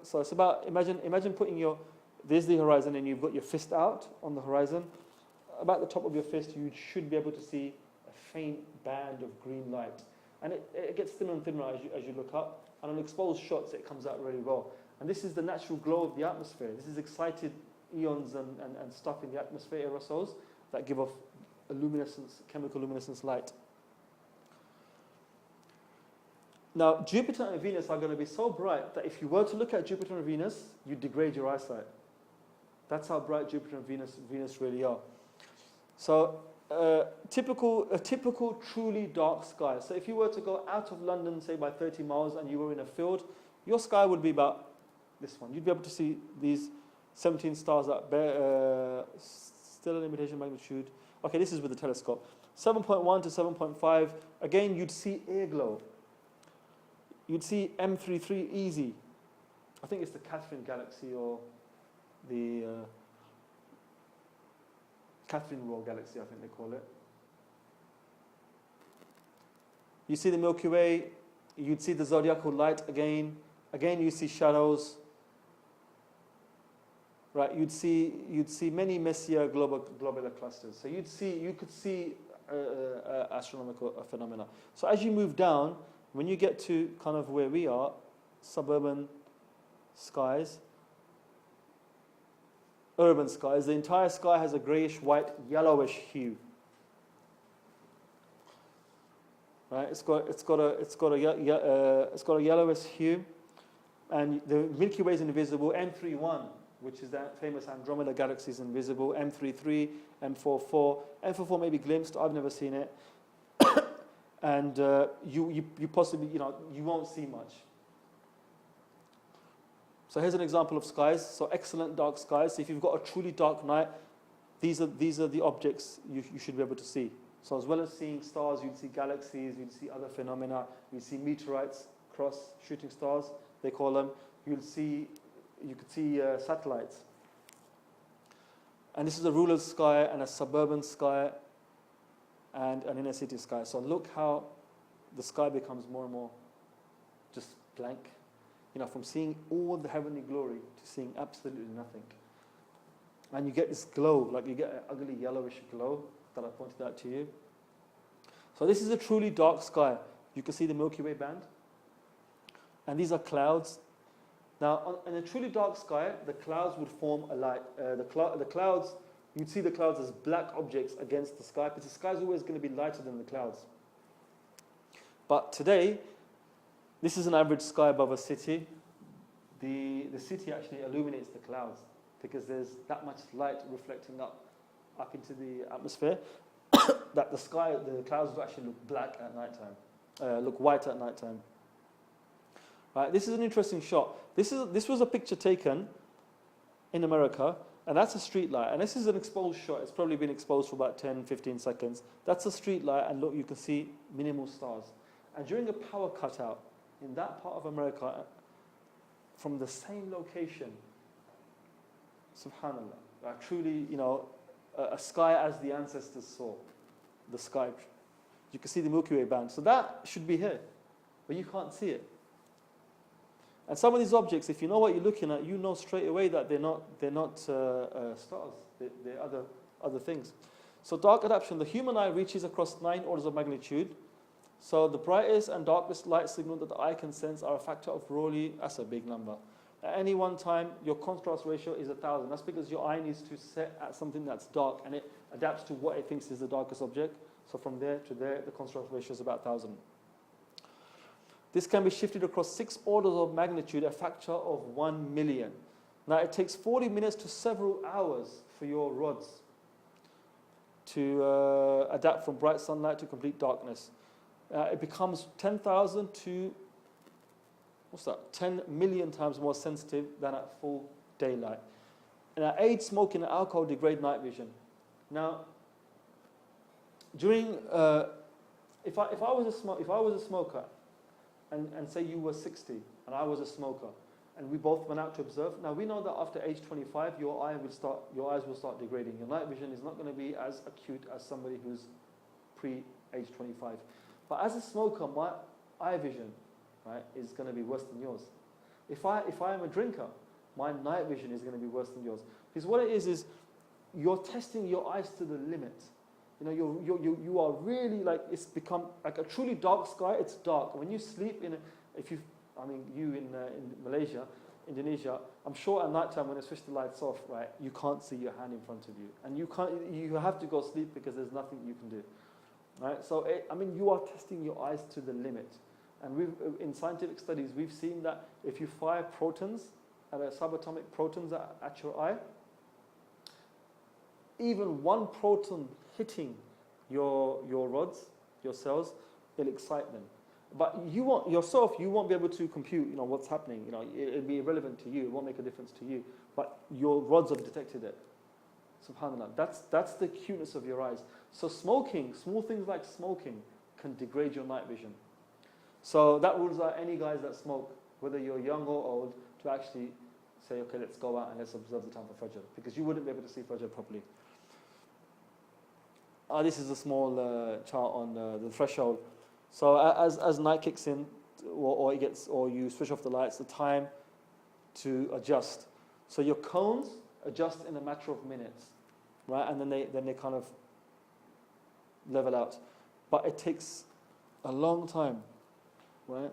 So it's about, imagine putting there's the horizon and you've got your fist out on the horizon. About the top of your fist, you should be able to see a faint band of green light. And it gets thinner and thinner as you look up. And on exposed shots, it comes out really well. And this is the natural glow of the atmosphere. This is excited ions and stuff in the atmosphere, aerosols, that give off a luminescence, chemical luminescence light. Now, Jupiter and Venus are going to be so bright that if you were to look at Jupiter and Venus, you degrade your eyesight. That's how bright Jupiter and Venus really are. So, a typical truly dark sky. So if you were to go out of London, say by 30 miles, and you were in a field, your sky would be about this one. You'd be able to see these 17 stars that bear stellar limitation magnitude. Okay, this is with the telescope. 7.1 to 7.5. Again, you'd see air glow. You'd see M33 easy. I think it's the Catherine Galaxy or the Catherine Royal Galaxy, I think they call it. You see the Milky Way. You'd see the zodiacal light again. Again, you see shadows. Right, you'd see many Messier globular clusters. So you could see astronomical phenomena. So as you move down, when you get to kind of where we are, suburban skies, urban skies, the entire sky has a greyish, white, yellowish hue. Right, it's got a yellowish hue, and the Milky Way is invisible. M31, which is that famous Andromeda galaxy, is invisible. M33, M44. M44 may be glimpsed. I've never seen it. And you possibly, you won't see much. So here's an example of skies. So excellent dark skies. So if you've got a truly dark night, these are the objects you should be able to see. So as well as seeing stars, you'd see galaxies, you'd see other phenomena, you'd see meteorites, cross shooting stars, they call them. You could see satellites. And this is a rural sky and a suburban sky and an inner city sky. So look how the sky becomes more and more just blank. From seeing all the heavenly glory to seeing absolutely nothing. And you get this glow, like you get an ugly yellowish glow that I pointed out to you. So this is a truly dark sky. You can see the Milky Way band. And these are clouds. Now, in a truly dark sky, the clouds would form a light. The clouds, you'd see the clouds as black objects against the sky, because the sky is always going to be lighter than the clouds. But today, this is an average sky above a city. The city actually illuminates the clouds because there's that much light reflecting up into the atmosphere that the clouds will actually look black at nighttime, look white at nighttime. Right, this is an interesting shot. This was a picture taken in America, and that's a street light. And this is an exposed shot. It's probably been exposed for about 10, 15 seconds. That's a street light, and look, you can see minimal stars. And during a power cutout in that part of America, from the same location, subhanallah, truly, a sky as the ancestors saw, the sky. You can see the Milky Way band. So that should be here, but you can't see it. And some of these objects, if you know what you're looking at, you know straight away that they're not stars. They're other things. So dark adaptation, the human eye reaches across 9 orders of magnitude. So the brightest and darkest light signal that the eye can sense are a factor of Rayleigh. That's a big number. At any one time, your contrast ratio is 1,000. That's because your eye needs to set at something that's dark, and it adapts to what it thinks is the darkest object. So from there to there, the contrast ratio is about 1,000. This can be shifted across 6 orders of magnitude, a factor of 1 million. Now, it takes 40 minutes to several hours for your rods to adapt from bright sunlight to complete darkness. It becomes 10,000 to, 10 million times more sensitive than at full daylight. And age, smoking, and alcohol degrade night vision. Now, during, if I was a smoker, and say you were 60 and I was a smoker, and we both went out to observe. Now we know that after age 25, your eyes will start degrading. Your night vision is not going to be as acute as somebody who's pre-age 25. But as a smoker, my eye vision, right, is going to be worse than yours. If I am a drinker, my night vision is going to be worse than yours. Because what it is you're testing your eyes to the limit. You know, you are really like, it's become like a truly dark sky. It's dark. When you sleep you in Malaysia, Indonesia, I'm sure at night time when they switch the lights off, right, you can't see your hand in front of you, and you have to go sleep because there's nothing you can do, right? So you are testing your eyes to the limit, and in scientific studies we've seen that if you fire protons subatomic protons at your eye, even one proton hitting your rods, your cells, it'll excite them. But you won't be able to compute, what's happening. It'll be irrelevant to you. It won't make a difference to you. But your rods have detected it. SubhanAllah. That's the cuteness of your eyes. So smoking, small things like smoking, can degrade your night vision. So that rules out any guys that smoke, whether you're young or old, to actually say, okay, let's go out and let's observe the time for Fajr, because you wouldn't be able to see Fajr properly. This is a small chart on the threshold. So as night kicks in, or you switch off the lights, the time to adjust. So your cones adjust in a matter of minutes, right? And then they kind of level out. But it takes a long time, right?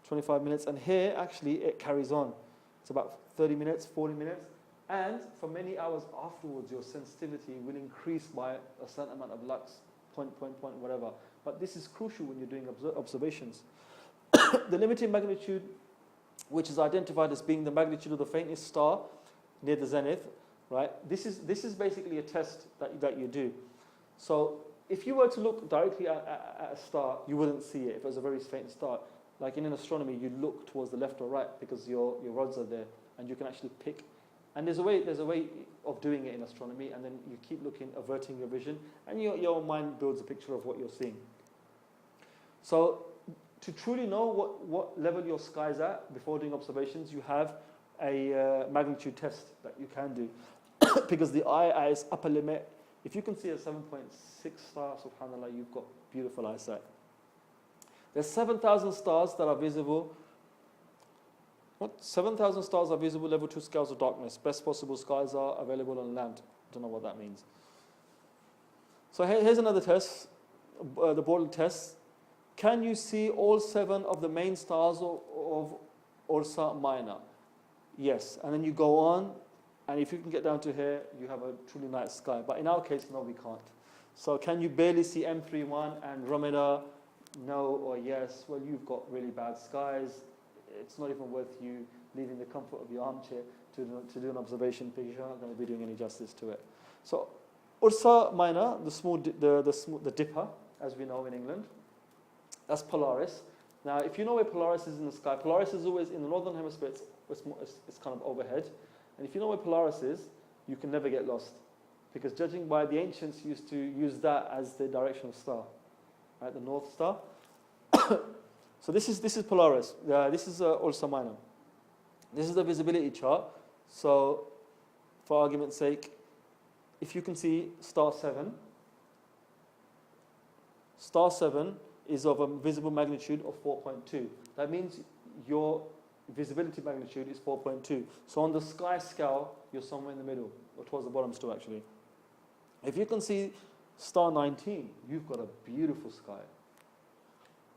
25 minutes. And here, actually, it carries on. It's about 30 minutes, 40 minutes. And for many hours afterwards, your sensitivity will increase by a certain amount of lux, point, whatever. But this is crucial when you're doing observations. The limiting magnitude, which is identified as being the magnitude of the faintest star near the zenith, right? This is basically a test that you do. So if you were to look directly at a star, you wouldn't see it if it was a very faint star. Like in astronomy, you'd look towards the left or right because your rods are there, and you can actually pick. And there's a way of doing it in astronomy, and then you keep looking, averting your vision, and your mind builds a picture of what you're seeing. So to truly know what level your sky's at before doing observations, you have a magnitude test that you can do. Because the eye at its upper limit, if you can see a 7.6 star, subhanAllah, you've got beautiful eyesight. There's 7,000 stars that are visible. 7,000 stars are visible level 2 scales of darkness. Best possible skies are available on land. Don't know what that means. So here's another test, the Bortle test. Can you see all 7 of the main stars of Ursa Minor? Yes. And then you go on, and if you can get down to here, you have a truly nice sky. But in our case, no, we can't. So can you barely see M31 and Romeda? No or yes. Well, you've got really bad skies. It's not even worth you leaving the comfort of your armchair to do an observation, because you're not going to be doing any justice to it. So Ursa Minor, the dipper, as we know in England, that's Polaris. Now, if you know where Polaris is in the sky, Polaris is always in the northern hemisphere. It's kind of overhead, and if you know where Polaris is, you can never get lost, because judging by the ancients, used to use that as the direction of star, right? The North Star. So this is Polaris. This is Ursa Minor. This is the visibility chart. So, for argument's sake, if you can see star 7 is of a visible magnitude of 4.2. That means your visibility magnitude is 4.2. So on the sky scale, you're somewhere in the middle, or towards the bottom still, actually. If you can see star 19, you've got a beautiful sky.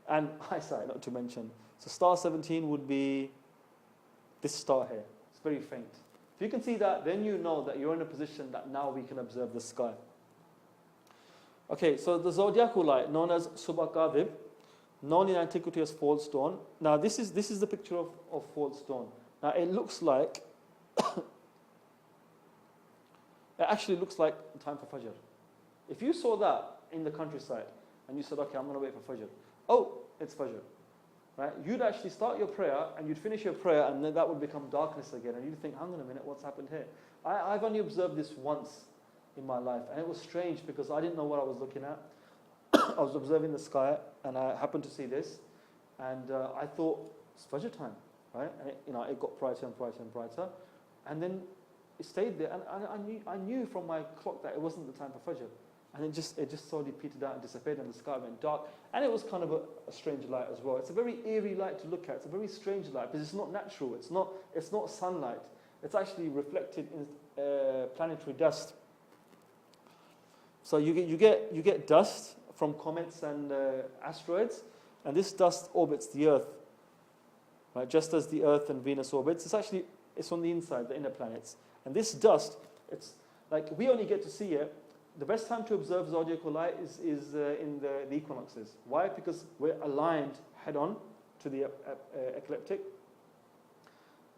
And eyesight, not to mention. So star 17 would be this star here. It's very faint. If you can see that, then you know that you're in a position that now we can observe the sky. Okay, so the zodiacal light, known as Subakadib, known in antiquity as false dawn. Now this is the picture of false dawn. Now it looks like, it actually looks like time for Fajr. If you saw that in the countryside, and you said, okay, I'm going to wait for Fajr. Oh, it's Fajr. Right? You'd actually start your prayer, and you'd finish your prayer, and then that would become darkness again, and you'd think, hang on a minute, what's happened here? I've only observed this once in my life, and it was strange because I didn't know what I was looking at. I was observing the sky, and I happened to see this, and I thought, it's Fajr time, right? And it got brighter and brighter and brighter, and then it stayed there, and I knew from my clock that it wasn't the time for Fajr. And it just slowly petered out and disappeared, and the sky went dark. And it was kind of a strange light as well. It's a very eerie light to look at. It's a very strange light because it's not natural. It's not sunlight. It's actually reflected in planetary dust. So you get dust from comets and asteroids, and this dust orbits the Earth, right? Just as the Earth and Venus orbits. It's on the inside, the inner planets. And this dust, it's like we only get to see it. The best time to observe zodiacal light is in the equinoxes. Why? Because we're aligned head-on to the ecliptic.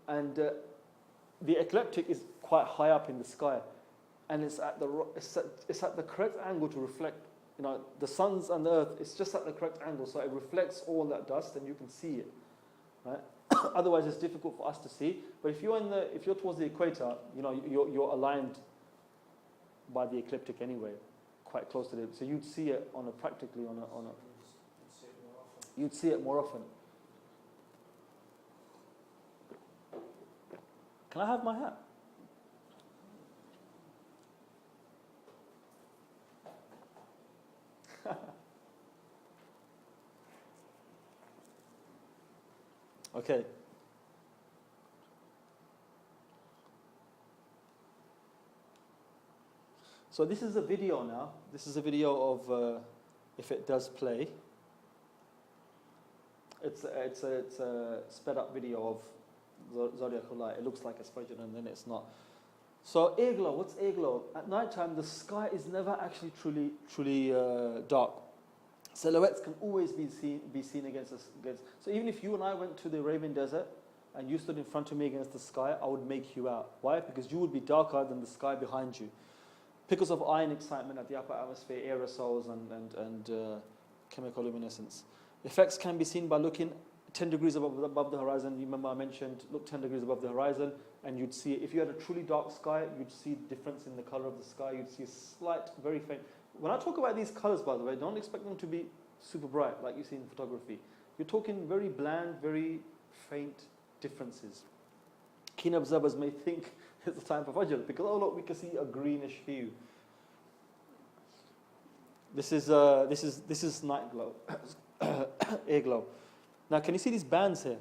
And the ecliptic is quite high up in the sky. And it's at the correct angle to reflect, the suns and the earth. It's just at the correct angle. So it reflects all that dust and you can see it. Right? Otherwise, it's difficult for us to see. But if you're towards the equator, you're aligned by the ecliptic anyway, quite close to it. So you'd see it you'd see it more often. Can I have my hat? Okay. So this is a video now. This is a video of, if it does play. It's a sped up video of zodiacal light. It looks like it's Fajr and then it's not. So air glow, what's air glow? At night time, the sky is never actually truly dark. Silhouettes can always be seen against us. So even if you and I went to the Arabian desert and you stood in front of me against the sky, I would make you out. Why? Because you would be darker than the sky behind you. Because of ion excitement at the upper atmosphere, aerosols and chemical luminescence. Effects can be seen by looking 10 degrees above the horizon. You remember I mentioned, look 10 degrees above the horizon, and you'd see, if you had a truly dark sky, you'd see difference in the color of the sky. You'd see a slight, very faint. When I talk about these colors, by the way, don't expect them to be super bright like you see in photography. You're talking very bland, very faint differences. Keen observers may think it's the time for Fajr because, oh look, we can see a greenish hue. This is night glow, air glow. Now, can you see these bands here?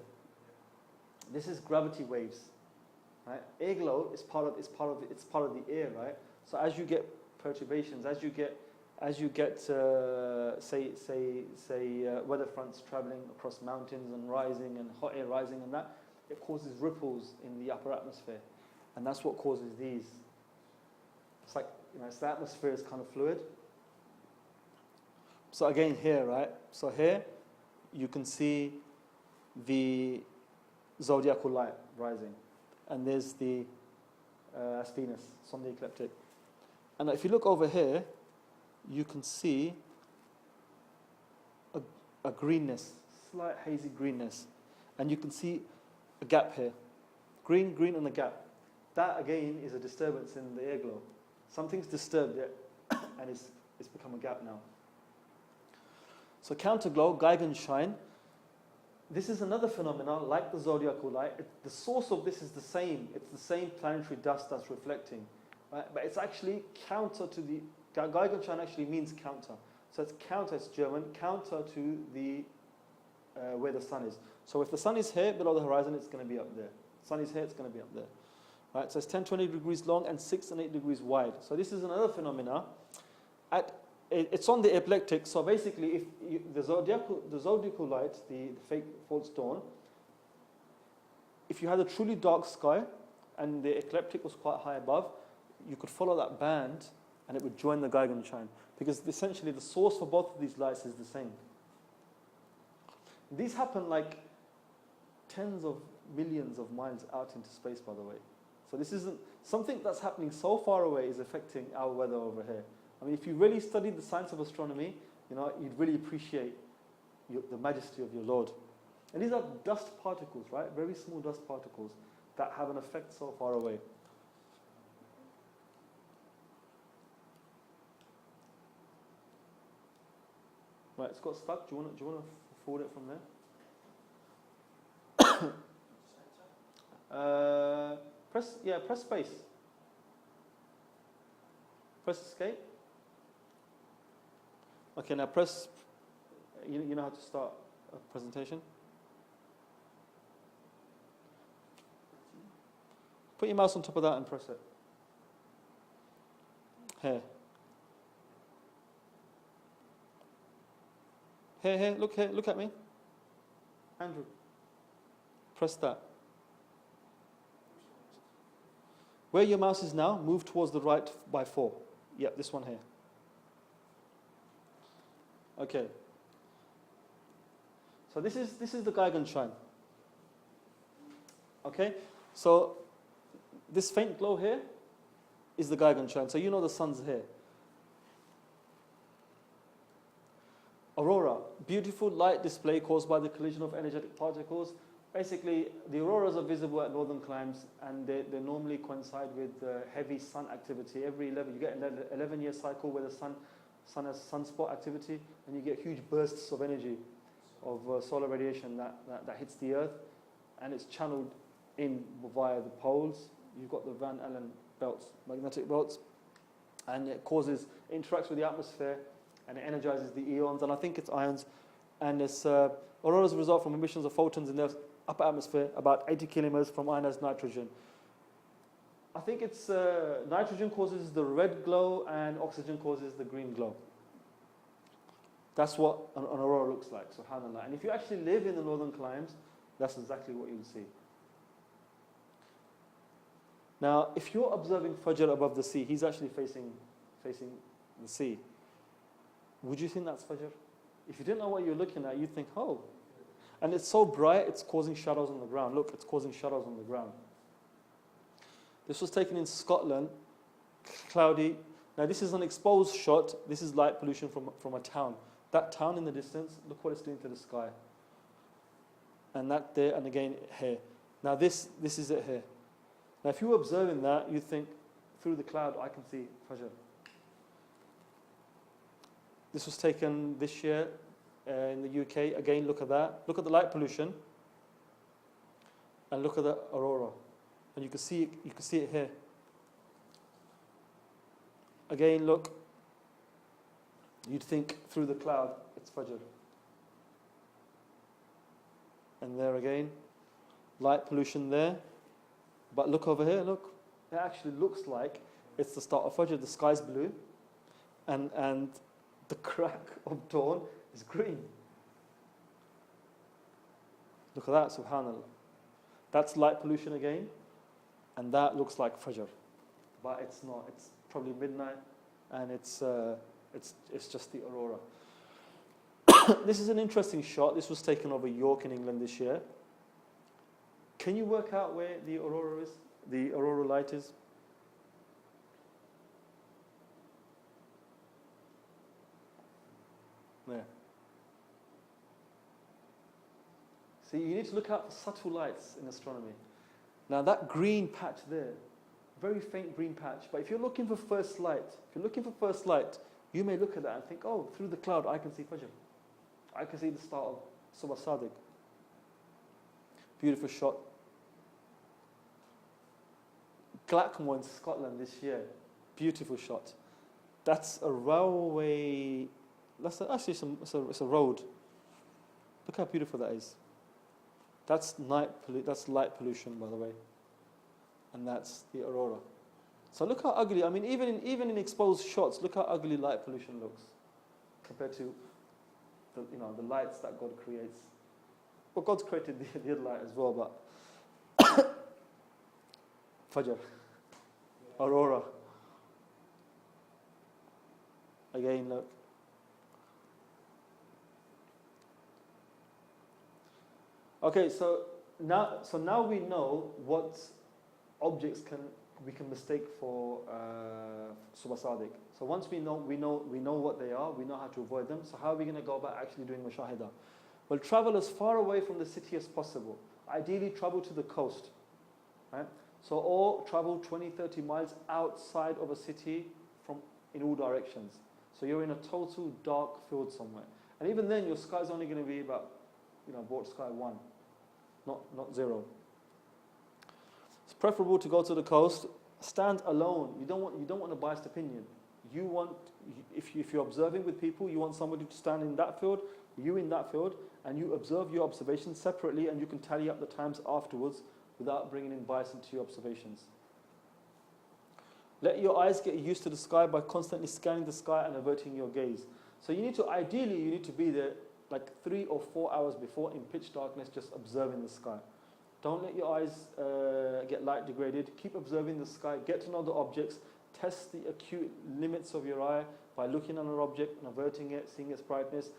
This is gravity waves, right? Air glow is part of the air, right? So as you get perturbations, as you get weather fronts traveling across mountains and rising and hot air rising and that, it causes ripples in the upper atmosphere, and that's what causes these. It's like, it's the atmosphere is kind of fluid. So again here, right? So here you can see the zodiacal light rising, and there's the Venus, it's on the ecliptic. And if you look over here, you can see a greenness, slight hazy greenness, and you can see a gap here, green, and a gap. That again is a disturbance in the air glow. Something's disturbed it, and it's become a gap now. So counterglow, Geigenschein. This is another phenomenon like the zodiacal light. The source of this is the same. It's the same planetary dust that's reflecting, right? But it's actually counter to the Geigenschein. Actually means counter. So it's counter. It's German. Counter to the where the sun is. So if the sun is here below the horizon, it's going to be up there. Sun is here, it's going to be up there. Right? So it's 10, 20 degrees long and 6 and 8 degrees wide. So this is another phenomena. It's on the ecliptic. So basically, if the zodiacal light, the fake false dawn, if you had a truly dark sky and the ecliptic was quite high above, you could follow that band and it would join the Geigenschein, because essentially the source for both of these lights is the same. These happen like tens of millions of miles out into space, by the way. So this isn't something that's happening so far away is affecting our weather over here. I mean, if you really studied the science of astronomy, you'd really appreciate the majesty of your Lord. And these are dust particles, right? Very small dust particles that have an effect so far away. Right, it's got stuck. Do you want to forward it from there? Press space. Press escape. Okay, now press. You know how to start a presentation? Put your mouse on top of that and press it. Here. Here, look at me. Andrew. Press that. Where your mouse is now, move towards the right by 4. Yep, this one here. Okay. So this is the Geigenschein. Okay? So this faint glow here is the Geigenschein. So you know the sun's here. Aurora, beautiful light display caused by the collision of energetic particles. Basically, the auroras are visible at northern climes, and they normally coincide with heavy sun activity. Every 11, you get an 11-year cycle where the sun has sunspot activity, and you get huge bursts of energy, of solar radiation that hits the Earth, and it's channeled in via the poles. You've got the Van Allen belts, magnetic belts, and it interacts with the atmosphere, and it energizes the eons, and I think it's ions, and it's auroras result from emissions of photons in the upper atmosphere, about 80 kilometers from ionized nitrogen. I think it's nitrogen causes the red glow and oxygen causes the green glow. That's what an aurora looks like, subhanAllah. And if you actually live in the northern climes, that's exactly what you'll see. Now, if you're observing Fajr above the sea, he's actually facing the sea. Would you think that's Fajr? If you didn't know what you're looking at, you'd think, oh. And it's so bright, it's causing shadows on the ground. Look, it's causing shadows on the ground. This was taken in Scotland, cloudy. Now this is an exposed shot. This is light pollution from a town. That town in the distance, look what it's doing to the sky. And that there, and again here. Now this is it here. Now if you're observing that, you think, through the cloud, I can see Fajr. This was taken this year in the UK. Again, look at that. Look at the light pollution, and look at the aurora, and you can see it. You can see it here. Again, look. You'd think through the cloud it's Fajr, and there again, light pollution there. But look over here. Look, it actually looks like it's the start of Fajr. The sky's blue, and the crack of dawn is green. Look at that, subhanAllah. That's light pollution again, and that looks like Fajr. But it's not. It's probably midnight, and it's just the aurora. This is an interesting shot. This was taken over York in England this year. Can you work out where the aurora is? The aurora light is? There. See, you need to look out for subtle lights in astronomy. Now that green patch there, very faint green patch, but if you're looking for first light, you may look at that and think, oh, through the cloud I can see Fajr. I can see the start of Subh Sadiq. Beautiful shot. Glackmore in Scotland this year, beautiful shot. That's a railway. It's a road. Look how beautiful that is. That's light pollution, by the way, and that's the aurora. So look how ugly. I mean, even in exposed shots, look how ugly light pollution looks compared to the lights that God creates. Well, God's created the other light as well, but Fajr, aurora. Again, look. Okay, so now we know what objects we can mistake for Subh Sadiq. So once we know what they are, we know how to avoid them. So how are we going to go about actually doing Mushahada? Well, travel as far away from the city as possible. Ideally, travel to the coast, right? So, or travel 20, 30 miles outside of a city in all directions. So you're in a total dark field somewhere, and even then, your sky is only going to be about, broad sky 1. Not 0. It's preferable to go to the coast. Stand alone. You don't want a biased opinion. you want, if you're observing with people, you want somebody to stand in that field, you in that field, and you observe your observations separately, and you can tally up the times afterwards without bringing in bias into your observations. Let your eyes get used to the sky by constantly scanning the sky and averting your gaze. So ideally you need to be there like 3 or 4 hours before in pitch darkness, just observing the sky. Don't let your eyes get light degraded. Keep observing the sky. Get to know the objects. Test the acute limits of your eye by looking at an object and averting it, seeing its brightness.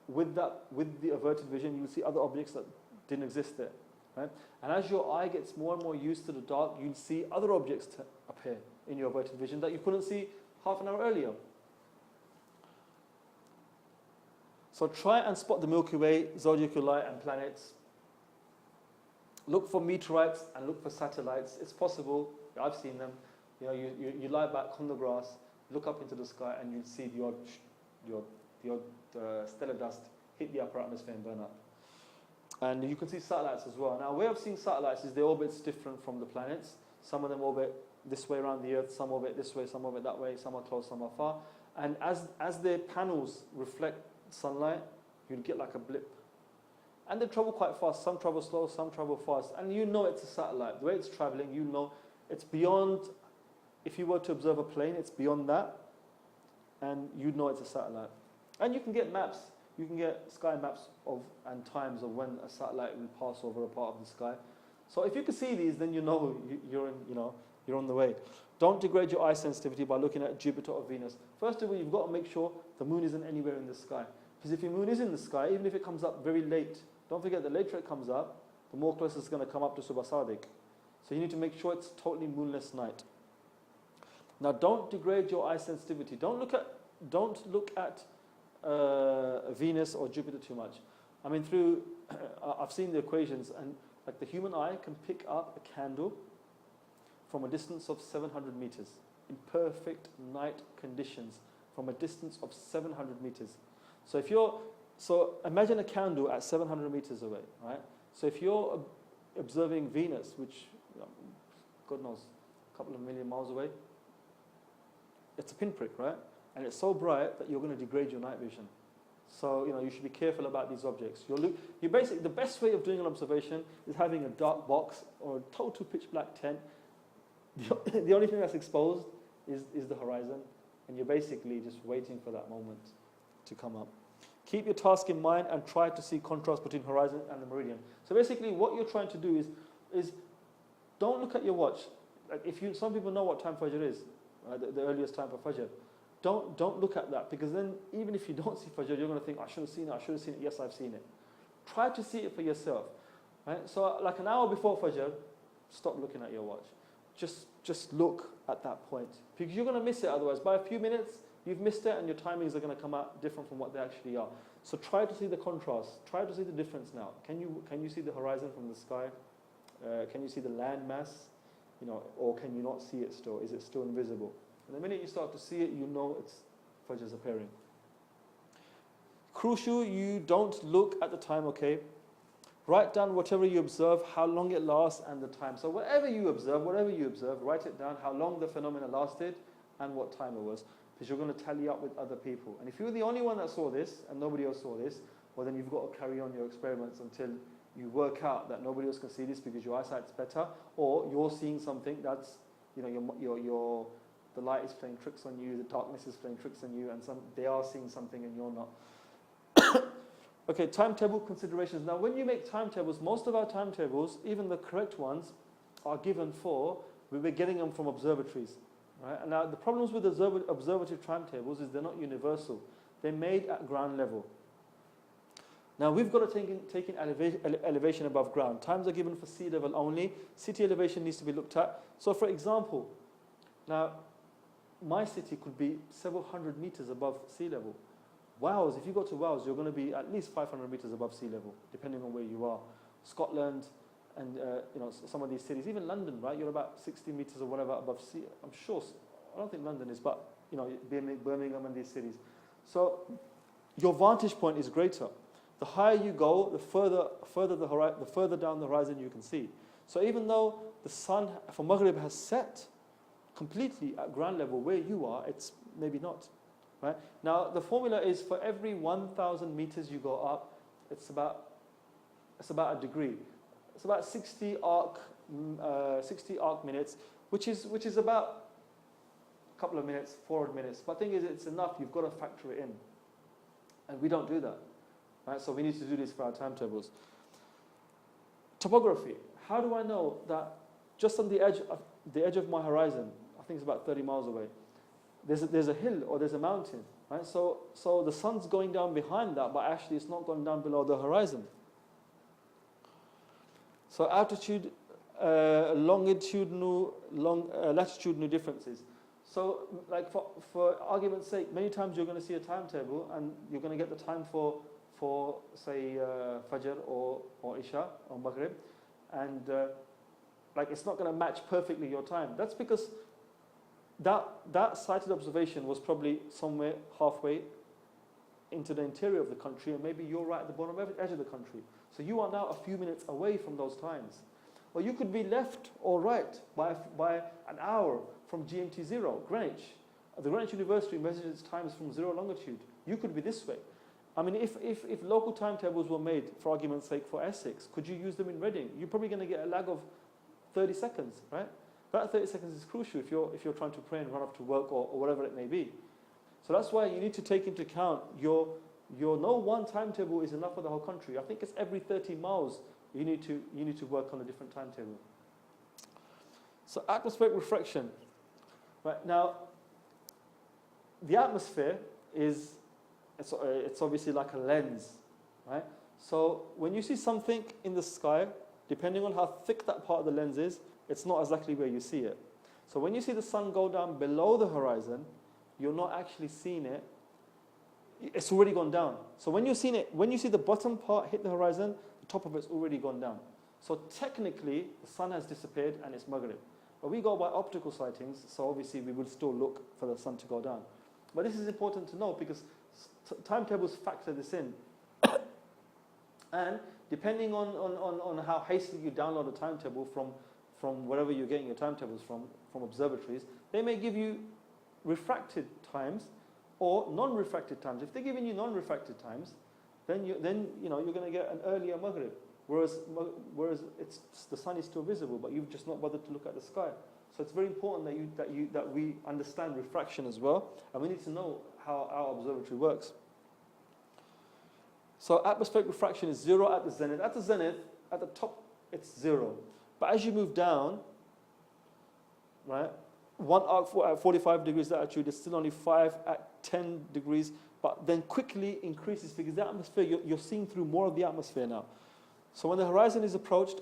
With the averted vision, you'll see other objects that didn't exist there. Right? And as your eye gets more and more used to the dark, you'll see other objects appear in your averted vision that you couldn't see half an hour earlier. So try and spot the Milky Way, zodiacal light, and planets. Look for meteorites and look for satellites. It's possible. I've seen them. You lie back on the grass, look up into the sky, and you'll see the odd stellar dust hit the upper atmosphere and burn up. And you can see satellites as well. Now, a way of seeing satellites is their orbit's different from the planets. Some of them orbit this way around the Earth, some orbit this way, some orbit that way, some are close, some are far. And as their panels reflect sunlight, you'll get like a blip. And they travel quite fast. Some travel slow, some travel fast. And you know it's a satellite. The way it's traveling, you know it's beyond, if you were to observe a plane, it's beyond that. And you know it's a satellite. And you can get maps. You can get sky maps and times of when a satellite will pass over a part of the sky. So if you can see these, then you know you're on the way. Don't degrade your eye sensitivity by looking at Jupiter or Venus. First of all, you've got to make sure the moon isn't anywhere in the sky. Because if your moon is in the sky, even if it comes up very late, don't forget the later it comes up, the more closer it's going to come up to Subha Sadiq. So you need to make sure it's totally moonless night. Now don't degrade your eye sensitivity. Don't look at Venus or Jupiter too much. I mean, I've seen the equations, and like the human eye can pick up a candle from a distance of 700 meters in perfect night conditions from a distance of 700 meters. So imagine a candle at 700 meters away, right? So if you're observing Venus, which God knows, a couple of million miles away, it's a pinprick, right? And it's so bright that you're going to degrade your night vision. So you should be careful about these objects. You basically, the best way of doing an observation is having a dark box or a total pitch black tent. The only thing that's exposed is the horizon, and you're basically just waiting for that moment to come up. Keep your task in mind and try to see contrast between horizon and the meridian. So basically what you're trying to do is don't look at your watch. Like some people know what time Fajr is, right? the earliest time for Fajr. Don't look at that, because then even if you don't see Fajr, you're going to think, I should have seen it. Yes, I've seen it. Try to see it for yourself. Right? So like an hour before Fajr, stop looking at your watch. Just look at that point, because you're going to miss it otherwise. By a few minutes, you've missed it, and your timings are going to come out different from what they actually are. So try to see the contrast. Try to see the difference now. Can you see the horizon from the sky? Can you see the land mass? Or can you not see it still? Is it still invisible? And the minute you start to see it, you know it's Fajr's appearing. Crucial, you don't look at the time, okay? Write down whatever you observe, how long it lasts, and the time. So whatever you observe, write it down, how long the phenomena lasted, and what time it was. Because you're going to tally up with other people. And if you're the only one that saw this, and nobody else saw this, well then you've got to carry on your experiments until you work out that nobody else can see this because your eyesight's better, or you're seeing something that's, the light is playing tricks on you, the darkness is playing tricks on you, and they are seeing something and you're not. Okay, timetable considerations. Now, when you make timetables, most of our timetables, even the correct ones, are given we're getting them from observatories. Right? And now, the problems with observatory timetables is they're not universal. They're made at ground level. Now, we've got to take in elevation above ground. Times are given for sea level only. City elevation needs to be looked at. So, for example, now, my city could be several hundred meters above sea level. Wales, if you go to Wales, you're going to be at least 500 meters above sea level, depending on where you are. Scotland and some of these cities, even London, right? You're about 60 meters or whatever above sea. I'm sure. I don't think London is, but Birmingham and these cities. So your vantage point is greater. The higher you go, the further down the horizon you can see. So even though the sun for Maghrib has set, completely at ground level where you are, it's maybe not. Right? Now, the formula is for every 1,000 meters you go up, it's about a degree. It's about 60 arc minutes, which is about a couple of minutes, 4 minutes. But the thing is, it's enough. You've got to factor it in, and we don't do that. Right? So we need to do this for our timetables. Topography. How do I know that just on the edge of my horizon, I think it's about 30 miles away, there's a hill or there's a mountain, right? So the sun's going down behind that, but actually it's not going down below the horizon. So altitude, latitudinal differences. So, like for argument's sake, many times you're going to see a timetable and you're going to get the time for say Fajr or Isha or Maghrib, and like it's not going to match perfectly your time. That's because that sighted observation was probably somewhere halfway into the interior of the country, and maybe you're right at the bottom edge of the country. So you are now a few minutes away from those times. Or you could be left or right by an hour from GMT 0, Greenwich. The Greenwich University measures its times from 0 longitude. You could be this way. I mean, if local timetables were made, for argument's sake, for Essex, could you use them in Reading? You're probably going to get a lag of 30 seconds, right? That 30 seconds is crucial if you're trying to pray and run off to work or whatever it may be. So that's why you need to take into account your no one timetable is enough for the whole country. I think it's every 30 miles you need to work on a different timetable. So atmospheric refraction. Right now, the atmosphere it's obviously like a lens, right? So when you see something in the sky, depending on how thick that part of the lens is, it's not exactly where you see it. So when you see the sun go down below the horizon, you're not actually seeing it. It's already gone down. So when you see the bottom part hit the horizon, the top of it's already gone down. So technically, the sun has disappeared and it's Maghrib. But we go by optical sightings, so obviously we will still look for the sun to go down. But this is important to know because timetables factor this in. And depending on how hastily you download a timetable from wherever you're getting your timetables from observatories, they may give you refracted times or non-refracted times. If they're giving you non-refracted times, then you're going to get an earlier Maghrib, whereas the sun is still visible, but you've just not bothered to look at the sky. So it's very important that we understand refraction as well, and we need to know how our observatory works. So atmospheric refraction is 0 at the zenith. At the zenith, at the top, it's 0. But as you move down, right, one arc at 45 degrees latitude is still only 5 at 10 degrees, but then quickly increases because the atmosphere, you're seeing through more of the atmosphere now. So when the horizon is approached,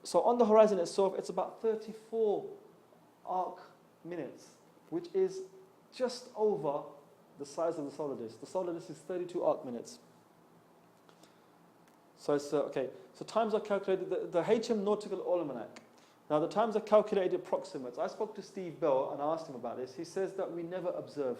so on the horizon itself, it's about 34 arc minutes, which is just over the size of the solar disk. The solar disk is 32 arc minutes. So it's okay. So times are calculated. The HM Nautical Almanac. Now the times are calculated approximates. I spoke to Steve Bell and I asked him about this. He says that we never observe